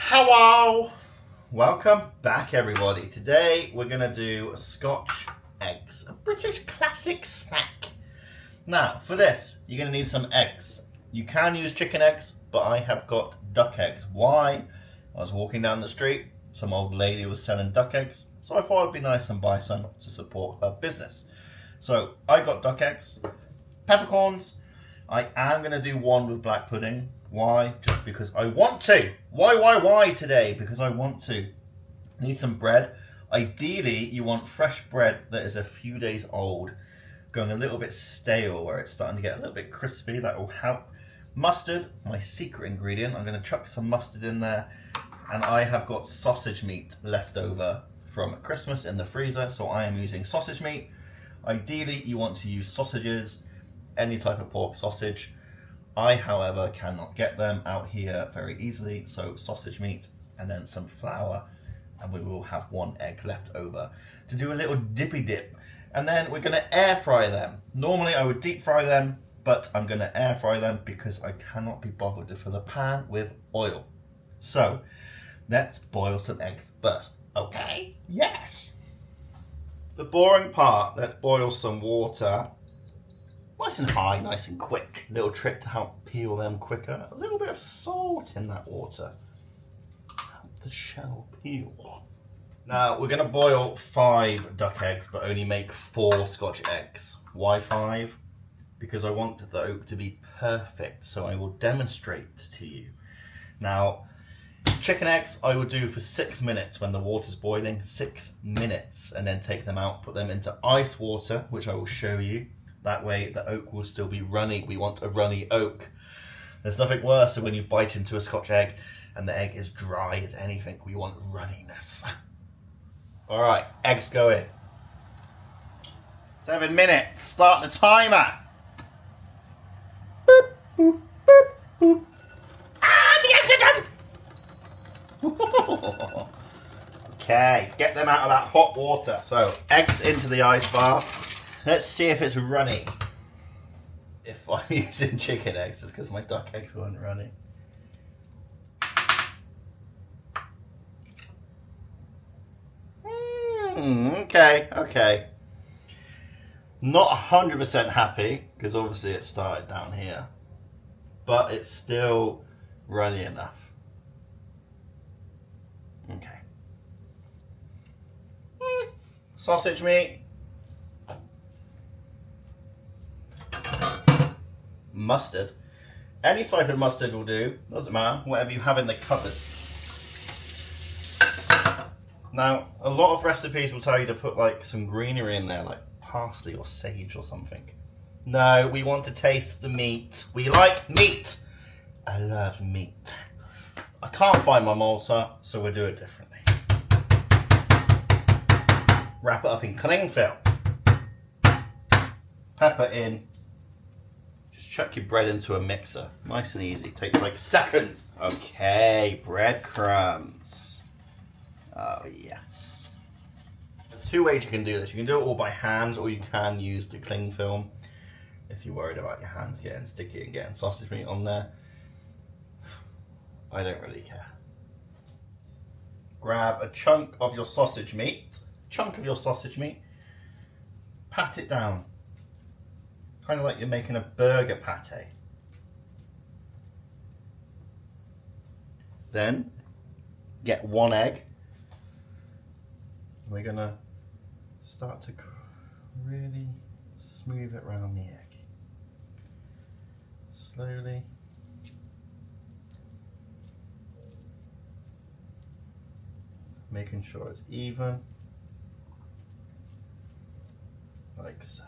Hello! Welcome back, everybody. Today we're going to do Scotch eggs, a British classic snack. Now, for this, you're going to need some eggs. You can use chicken eggs, but I have got duck eggs. Why? I was walking down the street, some old lady was selling duck eggs, so I thought it'd be nice and buy some to support her business. So I got duck eggs, peppercorns. I am going to do one with black pudding. Why? Just because I want to. Why today? Because I want to. Need some bread. Ideally, you want fresh bread that is a few days old, going a little bit stale where it's starting to get a little bit crispy. That will help. Mustard, my secret ingredient. I'm going to chuck some mustard in there. And I have got sausage meat left over from Christmas in the freezer, so I am using sausage meat. Ideally, you want to use sausages, any type of pork sausage. I, however, cannot get them out here very easily, so sausage meat and then some flour, and we will have one egg left over to do a little dippy dip. And then we're going to air fry them. Normally I would deep fry them, but I'm going to air fry them because I cannot be bothered to fill a pan with oil. So let's boil some eggs first. Okay? Yes. The boring part, let's boil some water. Nice and high, nice and quick. Little trick to help peel them quicker. A little bit of salt in that water. Help the shell peel. Now, we're going to boil 5 duck eggs, but only make 4 Scotch eggs. Why 5? Because I want the yolk to be perfect, so I will demonstrate to you. Now, chicken eggs I will do for 6 minutes when the water's boiling. 6 minutes. And then take them out, put them into ice water, which I will show you. That way the yolk will still be runny. We want a runny yolk. There's nothing worse than when you bite into a Scotch egg and the egg is dry as anything. We want runniness. All right, eggs go in. 7 minutes. Start the timer. Boop, boop, boop, boop. Ah, the eggs are done. Okay, get them out of that hot water. So eggs into the ice bath. Let's see if it's runny. If I'm using chicken eggs, it's because my duck eggs weren't runny. Okay. Not 100% happy, because obviously it started down here. But it's still runny enough. Okay. Sausage meat. Mustard. Any type of mustard will do. Doesn't matter. Whatever you have in the cupboard. Now, a lot of recipes will tell you to put like some greenery in there, like parsley or sage or something. No, we want to taste the meat. We like meat. I love meat. I can't find my mortar, so we'll do it differently. Wrap it up in cling film. Pepper in. Chuck your bread into a mixer. Nice and easy. Takes like seconds. Okay, breadcrumbs. Oh, yes. There's 2 ways you can do this. You can do it all by hand, or you can use the cling film if you're worried about your hands getting sticky and getting sausage meat on there. I don't really care. Grab a chunk of your sausage meat. Pat it down. Kind of like you're making a burger pate. Then get 1 egg. We're going to start to really smooth it around the egg. Slowly. Making sure it's even. Like so.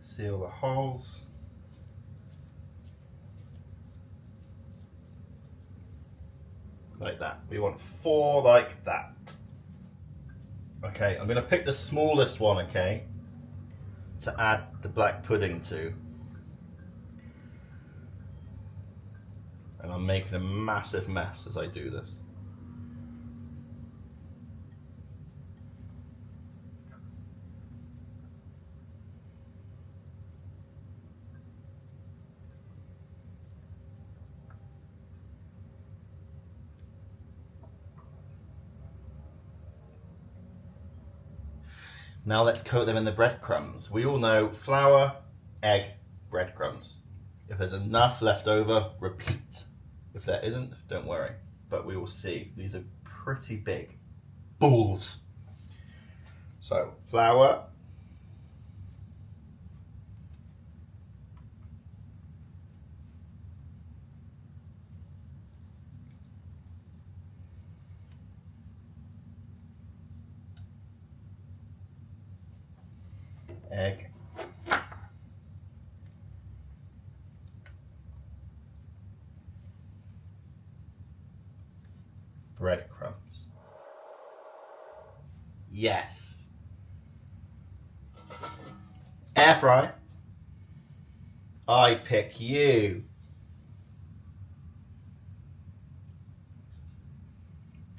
Seal the holes. Like that. We want 4 like that. Okay, I'm going to pick the smallest one, okay, to add the black pudding to. And I'm making a massive mess as I do this. Now let's coat them in the breadcrumbs. We all know flour, egg, breadcrumbs. If there's enough left over, repeat. If there isn't, don't worry. But we will see. These are pretty big balls. So, flour. Egg. Breadcrumbs. Yes. Air fry. I pick you.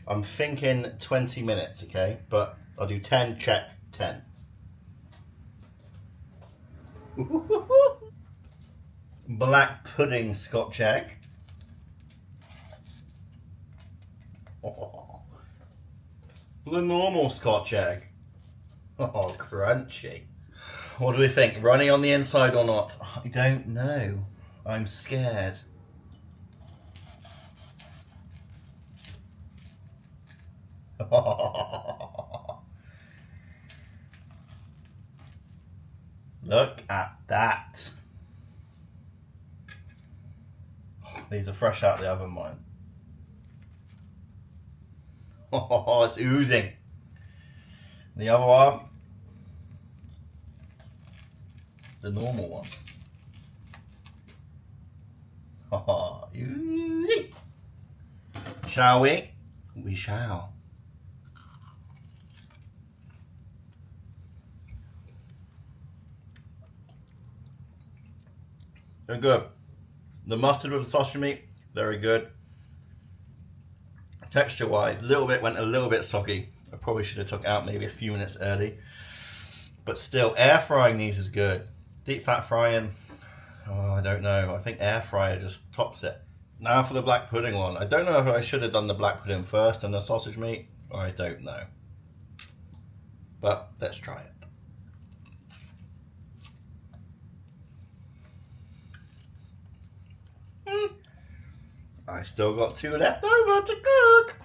I'm thinking 20 minutes, okay? But I'll do 10, check, 10. Black pudding scotch egg. Oh. The normal scotch egg. Oh, crunchy. What do we think? Runny on the inside or not? I don't know. I'm scared. Look at that. These are fresh out the oven, mine. Oh, it's oozing. The other one, the normal one. Oh, oozy. Shall we? We shall. They're good. The mustard with the sausage meat, very good. Texture wise, went a little bit soggy. I probably should have took out maybe a few minutes early. But still, air frying these is good. Deep fat frying, oh, I don't know. I think air fryer just tops it. Now for the black pudding one. I don't know if I should have done the black pudding first and the sausage meat. I don't know. But let's try it. I still got 2 left over to cook.